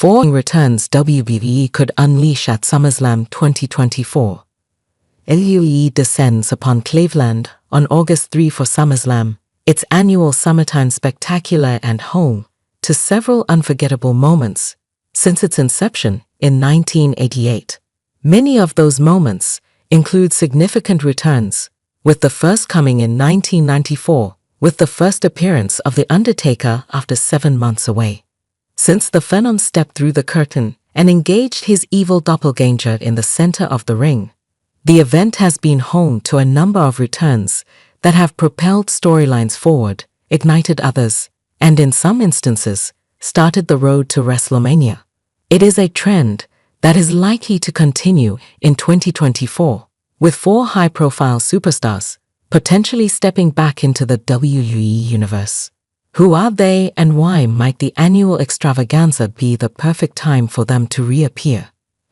4 Returns WWE could unleash at Summerslam 2024. LUE descends upon Cleveland on August 3 for Summerslam, its annual summertime spectacular and home to several unforgettable moments since its inception in 1988. Many of those moments include significant returns, with the first coming in 1994 with the first appearance of The Undertaker after 7 months away. Since the Phenom stepped through the curtain and engaged his evil doppelganger in the center of the ring, the event has been home to a number of returns that have propelled storylines forward, ignited others, and in some instances, started the road to WrestleMania. It is a trend that is likely to continue in 2024, with 4 high-profile superstars potentially stepping back into the WWE universe. Who are they, and why might the annual extravaganza be the perfect time for them to reappear?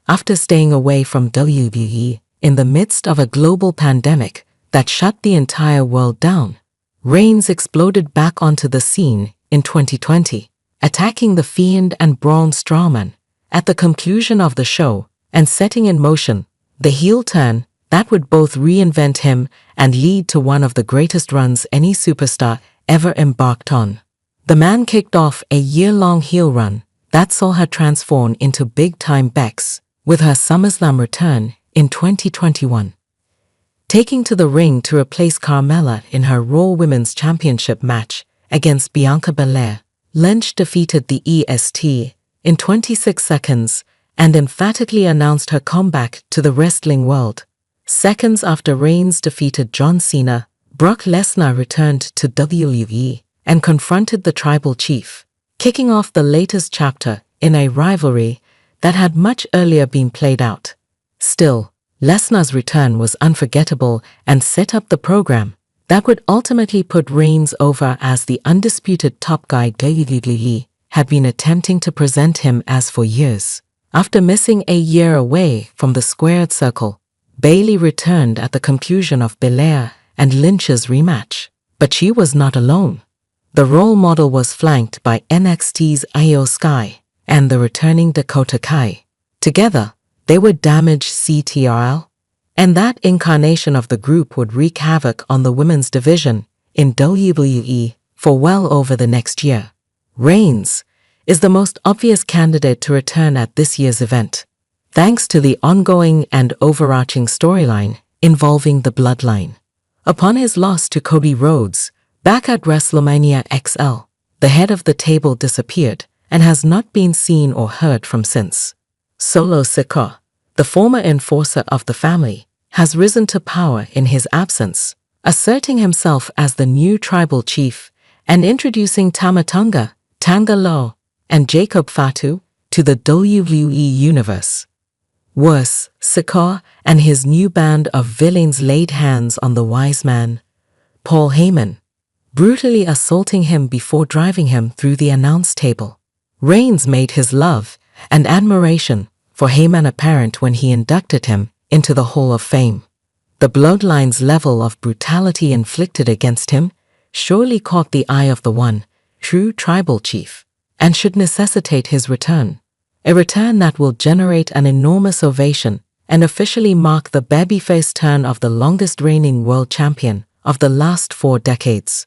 After staying away from WWE in the midst of a global pandemic that shut the entire world down, Reigns exploded back onto the scene in 2020, attacking The Fiend and Braun Strowman at the conclusion of the show and setting in motion the heel turn that would both reinvent him and lead to one of the greatest runs any superstar ever embarked on. The man kicked off a year-long heel run that saw her transform into big-time Bex with her SummerSlam return in 2021. Taking to the ring to replace Carmella in her Raw Women's Championship match against Bianca Belair, Lynch defeated the EST in 26 seconds and emphatically announced her comeback to the wrestling world. Seconds after Reigns defeated John Cena, Brock Lesnar returned to WWE and confronted the Tribal Chief, kicking off the latest chapter in a rivalry that had much earlier been played out. Still, Lesnar's return was unforgettable and set up the program that would ultimately put Reigns over as the undisputed top guy WWE had been attempting to present him as for years. After missing a year away from the squared circle, Bayley returned at the conclusion of Belair and Lynch's rematch. But she was not alone. The role model was flanked by NXT's Io Sky and the returning Dakota Kai. Together, they would damage CTRL, and that incarnation of the group would wreak havoc on the women's division in WWE for well over the next year. Reigns is the most obvious candidate to return at this year's event, thanks to the ongoing and overarching storyline involving the bloodline. Upon his loss to Cody Rhodes, back at WrestleMania XL, the head of the table disappeared and has not been seen or heard from since. Solo Sikoa, the former enforcer of the family, has risen to power in his absence, asserting himself as the new tribal chief and introducing Tama Tonga, Tanga Loa, and Jacob Fatu to the WWE universe. Worse, Sikoa and his new band of villains laid hands on the wise man, Paul Heyman, brutally assaulting him before driving him through the announce table. Reigns made his love and admiration for Heyman apparent when he inducted him into the Hall of Fame. The bloodline's level of brutality inflicted against him surely caught the eye of the one true tribal chief and should necessitate his return. A return that will generate an enormous ovation and officially mark the babyface turn of the longest reigning world champion of the last 4 decades.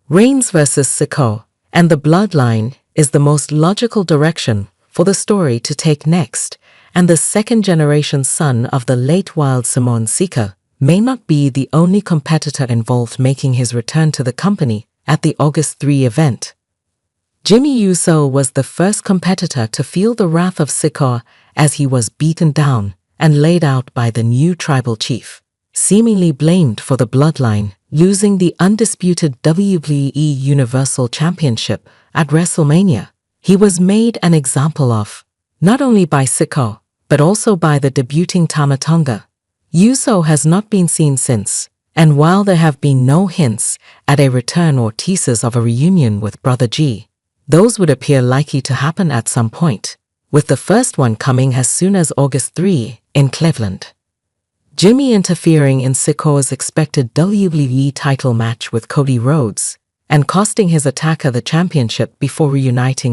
Reigns versus Sikoa and the bloodline is the most logical direction for the story to take next, and the second-generation son of the late Wild Samoan Sika may not be the only competitor involved making his return to the company at the August 3 event. Jimmy Uso was the first competitor to feel the wrath of Sikoa as he was beaten down and laid out by the new tribal chief, seemingly blamed for the bloodline losing the undisputed WWE Universal Championship at WrestleMania. He was made an example of, not only by Sikoa, but also by the debuting Tama Tonga. Uso has not been seen since, and while there have been no hints at a return or teasers of a reunion with Brother G, those would appear likely to happen at some point, with the first one coming as soon as August 3 in Cleveland. Jimmy interfering in Sikoa's expected WWE title match with Cody Rhodes and costing his attacker the championship before reuniting